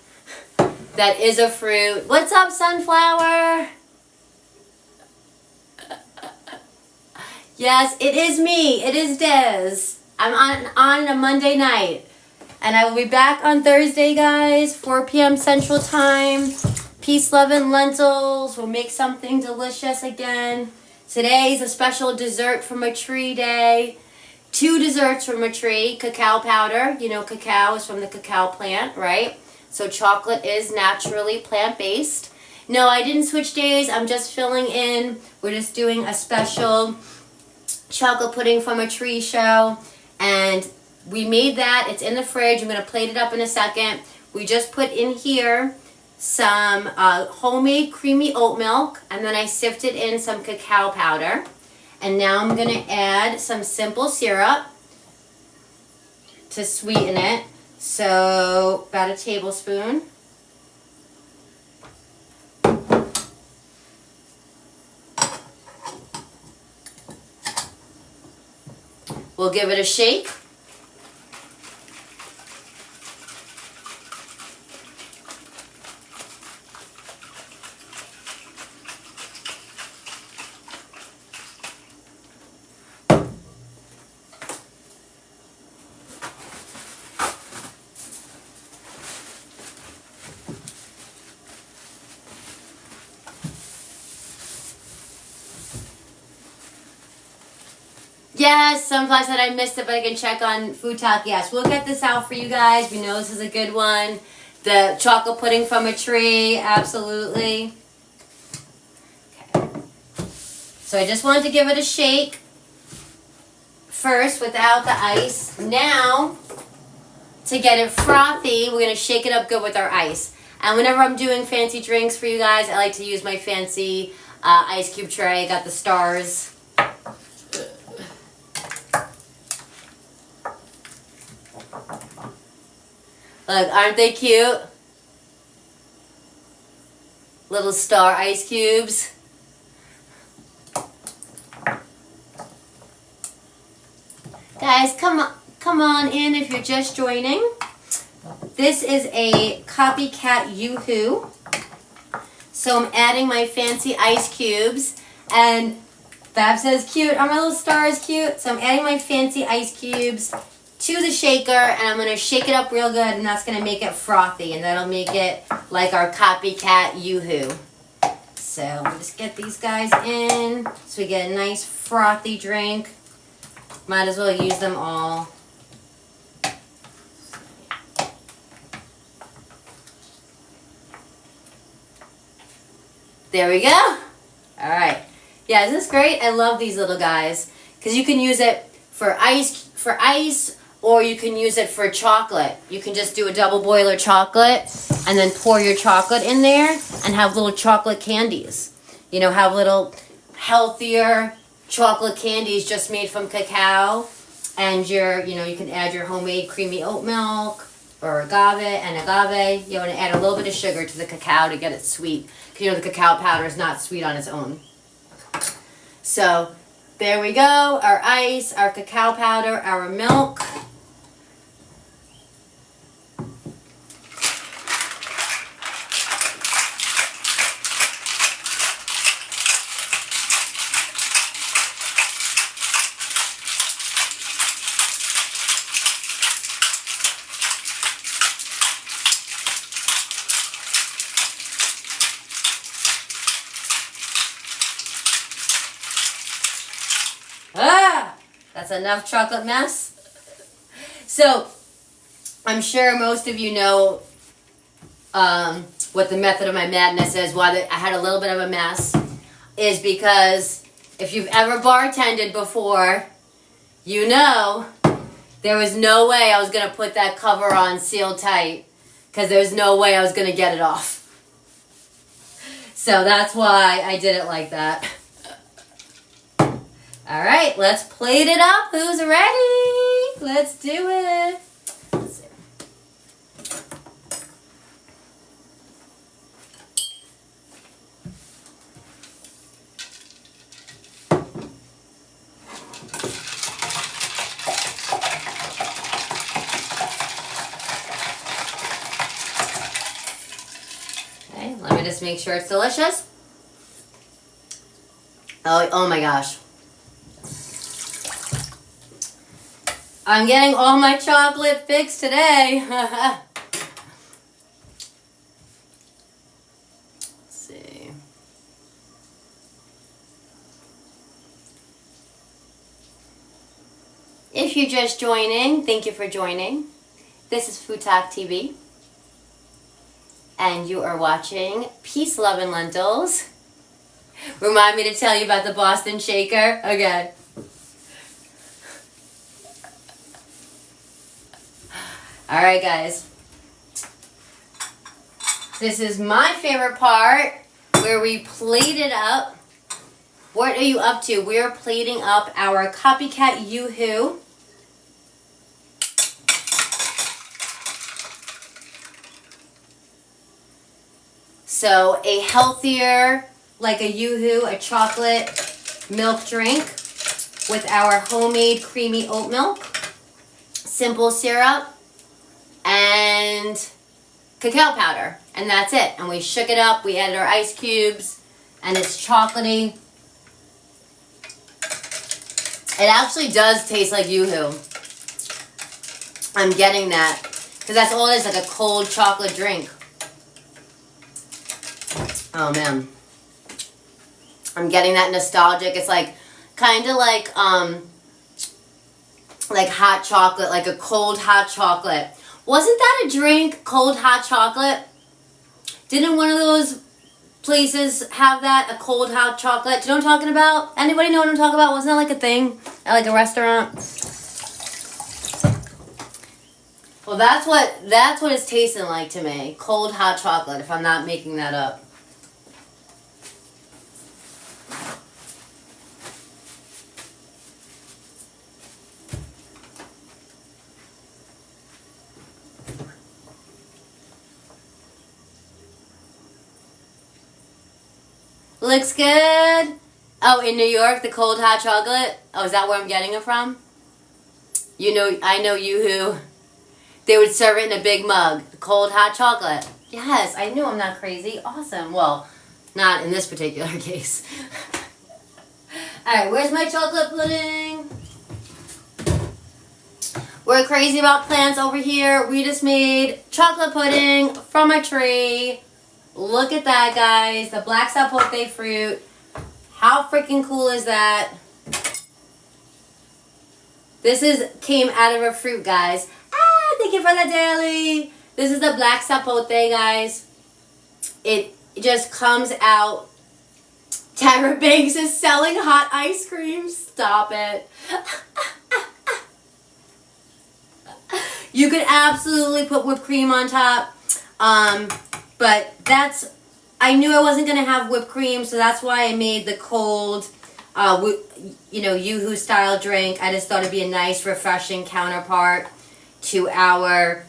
that is a fruit. What's up, Sunflower? Yes, it is me. It is Des. I'm on a Monday night. And I will be back on Thursday, guys, 4 p.m. Central Time. Peace, love, and lentils. We'll make something delicious again. Today's a special dessert from a tree day. 2 desserts from a tree. Cacao powder. You know, cacao is from the cacao plant, right? So chocolate is naturally plant-based. No, I didn't switch days. I'm just filling in. We're just doing a special chocolate pudding from a tree show. And we made that. It's in the fridge. I'm going to plate it up in a second. We just put in here some homemade creamy oat milk, and then I sifted in some cacao powder, and now I'm going to add some simple syrup to sweeten it, so about a tablespoon. We'll give it a shake. Yes, Sunfly said I missed it, but I can check on Food Talk. Yes, we'll get this out for you guys. We know this is a good one. The chocolate pudding from a tree, absolutely. Okay. So I just wanted to give it a shake first without the ice. Now, to get it frothy, we're gonna shake it up good with our ice. And whenever I'm doing fancy drinks for you guys, I like to use my fancy ice cube tray. I got the stars. Look, aren't they cute? Little star ice cubes. Guys, come on in if you're just joining. This is a Copycat Yoohoo. So I'm adding my fancy ice cubes. And Fab says cute. Are my little stars cute? So I'm adding my fancy ice cubes to the shaker, and I'm going to shake it up real good, and that's going to make it frothy, and that'll make it like our Copycat Yoohoo. So we'll just get these guys in so we get a nice frothy drink. Might as well use them all. There we go. All right. Yeah, isn't this great? I love these little guys because you can use it for ice, or you can use it for chocolate. You can just do a double boiler chocolate and then pour your chocolate in there and have little chocolate candies. You know, have little healthier chocolate candies just made from cacao. And you can add your homemade creamy oat milk or agave. You want to add a little bit of sugar to the cacao to get it sweet. Because the cacao powder is not sweet on its own. So there we go. Our ice, our cacao powder, our milk. That's enough chocolate mess. So, I'm sure most of you know what the method of my madness is, why I had a little bit of a mess, is because if you've ever bartended before, you know there was no way I was going to put that cover on sealed tight, because there was no way I was going to get it off. So that's why I did it like that. All right, let's plate it up. Who's ready? Let's do it. Let's see. Okay, let me just make sure it's delicious. Oh my gosh. I'm getting all my chocolate fixed today. Let's see. If you're just joining, thank you for joining. This is FoodTokTV. And you are watching Peace, Love, and Lentils. Remind me to tell you about the Boston shaker? Okay. Alright guys, this is my favorite part where we plate it up. What are you up to? We're plating up our Copycat Yoohoo. So a healthier, like a Yoohoo, a chocolate milk drink with our homemade creamy oat milk, simple syrup, and cacao powder, and that's it. And we shook it up, we added our ice cubes, and it's chocolatey. It actually does taste like Yoohoo. I'm getting that, because that's all it is, like a cold chocolate drink. Oh man. I'm getting that nostalgic. It's like, kind of like hot chocolate, like a cold hot chocolate. Wasn't that a drink, cold hot chocolate? Didn't one of those places have that, a cold hot chocolate. Do you know what I'm talking about? Anybody know what I'm talking about? Wasn't that like a thing at like a restaurant? Well, that's what it's tasting like to me. Cold hot chocolate, if I'm not making that up. Looks good. Oh, in New York, the cold hot chocolate. Oh, is that where I'm getting it from? You know, I know Yoohoo. They would serve it in a big mug. Cold hot chocolate. Yes, I knew I'm not crazy. Awesome. Well, not in this particular case. Alright, where's my chocolate pudding? We're crazy about plants over here. We just made chocolate pudding from a tree. Look at that, guys. The Black Sapote fruit. How freaking cool is that? This came out of a fruit, guys. Thank you for the daily. This is the Black Sapote, guys. It just comes out. Tara Banks is selling hot ice cream. Stop it. You could absolutely put whipped cream on top. But I knew I wasn't going to have whipped cream, so that's why I made the cold, Yoohoo style drink. I just thought it'd be a nice, refreshing counterpart to our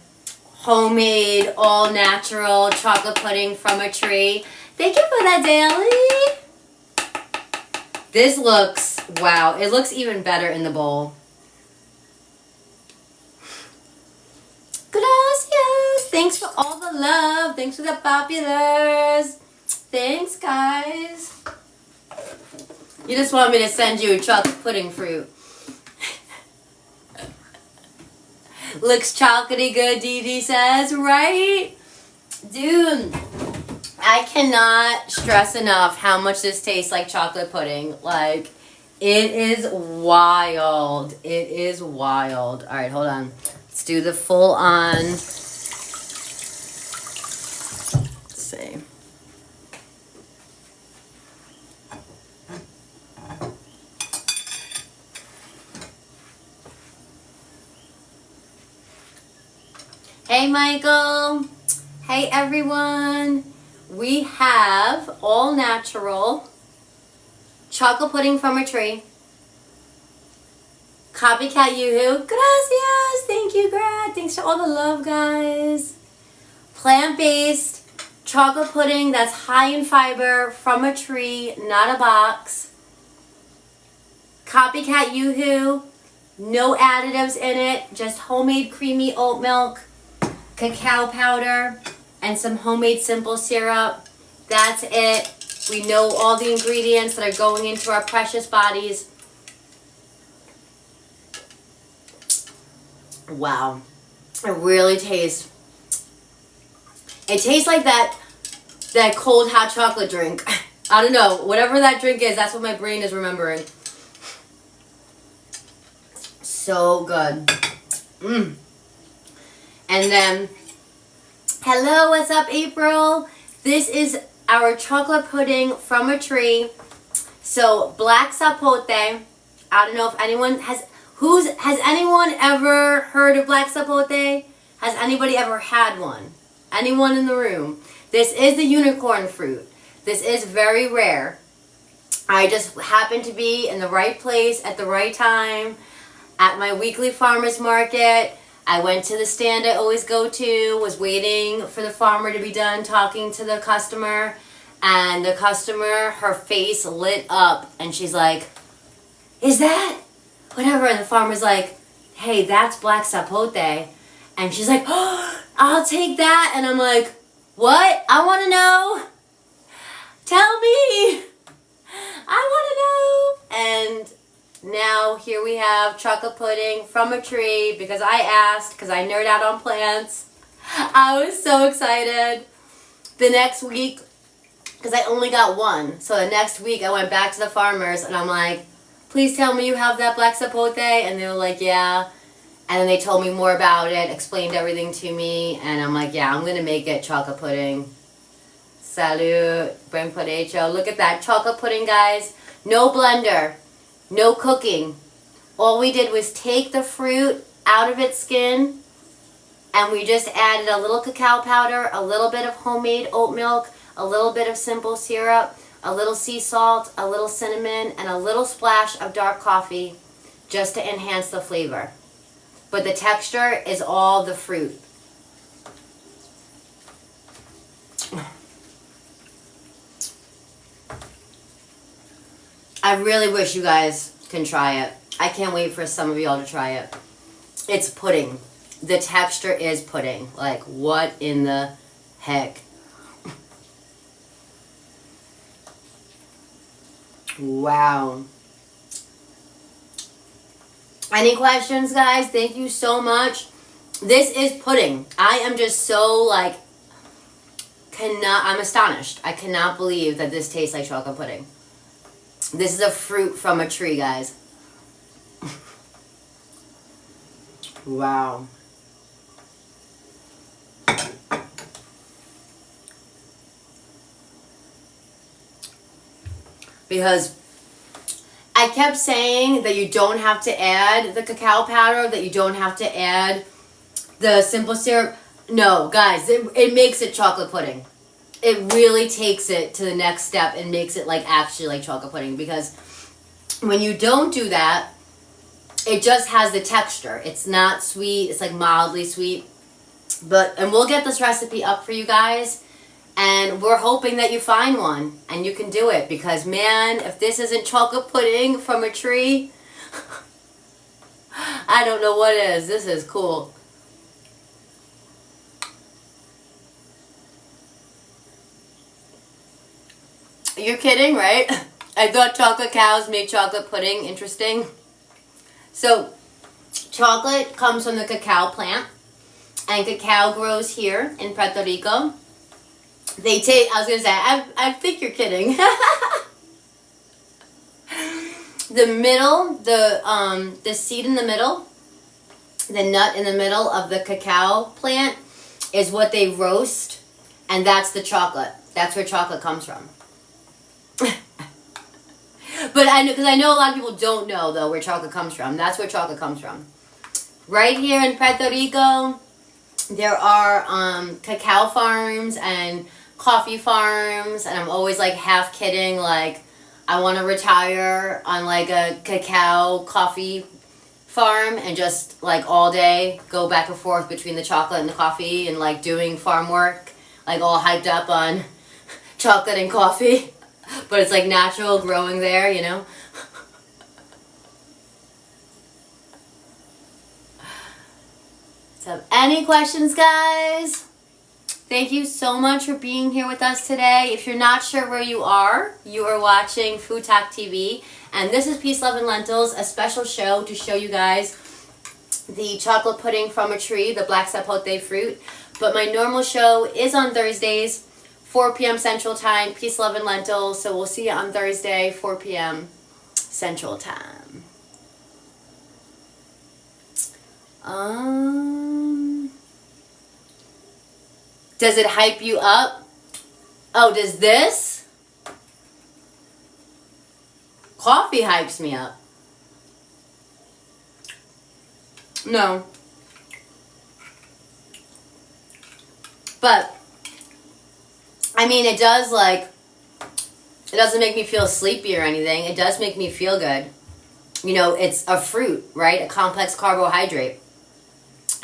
homemade, all-natural chocolate pudding from a tree. Thank you for that, daily. This looks, wow, it looks even better in the bowl. Gracias. Thanks for all the love. Thanks for the populars. Thanks, guys. You just want me to send you a chocolate pudding fruit. Looks chocolatey good, Dee Dee says, right? Dude, I cannot stress enough how much this tastes like chocolate pudding. Like, it is wild. It is wild. All right, hold on. Let's do the full on. Let's see. Hey, Michael. Hey, everyone. We have all natural chocolate pudding from a tree. Copycat Yoohoo. Gracias. Thank you, Grad. Thanks for all the love, guys. Plant-based chocolate pudding that's high in fiber from a tree, not a box. Copycat Yoohoo. No additives in it. Just homemade creamy oat milk, cacao powder, and some homemade simple syrup. That's it. We know all the ingredients that are going into our precious bodies. Wow. It really tastes. It tastes like that cold hot chocolate drink. I don't know. Whatever that drink is, that's what my brain is remembering. So good. And then, hello, what's up, April? This is our chocolate pudding from a tree. So, Black Sapote. I don't know if anyone has anyone ever heard of Black Sapote? Has anybody ever had one? Anyone in the room? This is the unicorn fruit. This is very rare. I just happened to be in the right place at the right time at my weekly farmer's market. I went to the stand I always go to, was waiting for the farmer to be done talking to the customer, and the customer, her face lit up, and she's like, is that whatever? And the farmer's like, hey, that's Black Sapote. And she's like, oh, I'll take that. And I'm like, what? I want to know. Tell me. I want to know. And now here we have chocolate pudding from a tree because I asked, because I nerd out on plants. I was so excited. The next week, because I only got one, so the next week I went back to the farmers and I'm like, please tell me you have that Black Sapote. And they were like, yeah. And then they told me more about it, explained everything to me, and I'm like, yeah, I'm going to make it chocolate pudding. Salud. Buen provecho. Look at that. Chocolate pudding, guys. No blender. No cooking. All we did was take the fruit out of its skin, and we just added a little cacao powder, a little bit of homemade oat milk, a little bit of simple syrup, a little sea salt, a little cinnamon, and a little splash of dark coffee just to enhance the flavor. But the texture is all the fruit. I really wish you guys can try it. I can't wait for some of y'all to try it. It's pudding. The texture is pudding. Like, what in the heck? Wow. Any questions, guys? Thank you so much. This is pudding. I am just so, like, I'm astonished. I cannot believe that this tastes like chocolate pudding. This is a fruit from a tree, guys. Wow. Because I kept saying that you don't have to add the cacao powder, that you don't have to add the simple syrup. No, guys, it makes it chocolate pudding. It really takes it to the next step and makes it like actually like chocolate pudding, because when you don't do that, it just has the texture. It's not sweet. It's like mildly sweet. And we'll get this recipe up for you guys, and we're hoping that you find one and you can do it, because man, if this isn't chocolate pudding from a tree, I don't know what is. This is cool. You're kidding, right? I thought chocolate cows made chocolate pudding interesting. So, chocolate comes from the cacao plant, and cacao grows here in Puerto Rico. I think you're kidding. The seed in the middle, the nut in the middle of the cacao plant is what they roast, and that's the chocolate. That's where chocolate comes from. But I know a lot of people don't know, though, where chocolate comes from. That's where chocolate comes from. Right here in Puerto Rico, there are cacao farms and coffee farms, and I'm always like half kidding, like I want to retire on like a cacao coffee farm and just like all day go back and forth between the chocolate and the coffee and like doing farm work, like all hyped up on chocolate and coffee. But it's like natural growing there, you know? So, any questions, guys? Thank you so much for being here with us today. If you're not sure where you are watching FoodTokTV. And this is Peace, Love, and Lentils, a special show to show you guys the chocolate pudding from a tree, the Black Sapote fruit. But my normal show is on Thursdays, 4 p.m. Central Time, Peace, Love, and Lentils. So we'll see you on Thursday, 4 p.m. Central Time. Does it hype you up? Oh, does this? Coffee hypes me up. No. But I mean, it does, like, it doesn't make me feel sleepy or anything. It does make me feel good. You know, it's a fruit, right? A complex carbohydrate.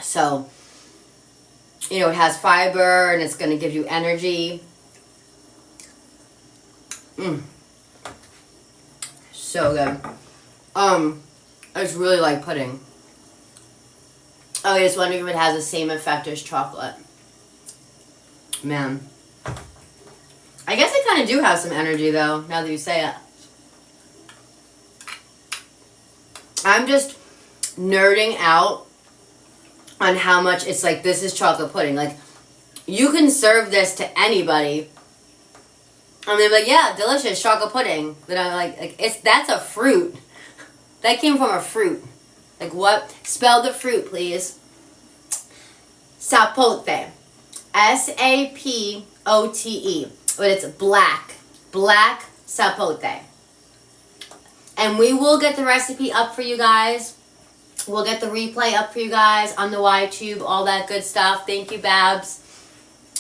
So, you know, it has fiber and it's going to give you energy. So good. I just really like pudding. Oh, I just wondering if it has the same effect as chocolate. Man. I guess I kind of do have some energy, though, now that you say it. I'm just nerding out on how much it's like, this is chocolate pudding. Like, you can serve this to anybody, and they're like, yeah, delicious chocolate pudding. But I'm like that's a fruit. That came from a fruit. Like, what? Spell the fruit, please. Sapote. S-A-P-O-T-E. but it's Black Sapote. And we will get the recipe up for you guys. We'll get the replay up for you guys on the YTube, all that good stuff. Thank you, Babs.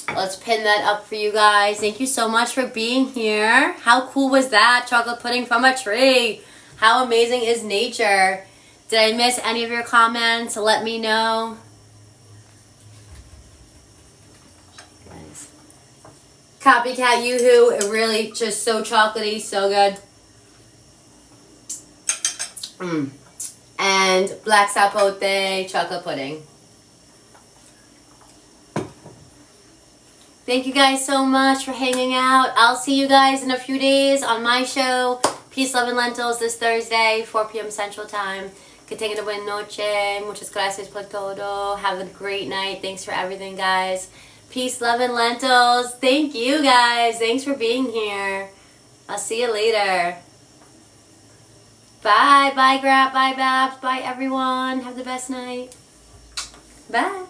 Let's pin that up for you guys. Thank you so much for being here. How cool was that? Chocolate pudding from a tree. How amazing is nature? Did I miss any of your comments? Let me know. Copycat Yoohoo. It really just so chocolatey, so good. And Black Sapote chocolate pudding. Thank you guys so much for hanging out. I'll see you guys in a few days on my show, Peace, Love, and Lentils, this Thursday, 4 p.m. Central Time. Que tengan una buena noche. Muchas gracias por todo. Have a great night. Thanks for everything, guys. Peace, love, and lentils. Thank you, guys. Thanks for being here. I'll see you later. Bye. Bye, Grab. Bye, Babs. Bye, everyone. Have the best night. Bye.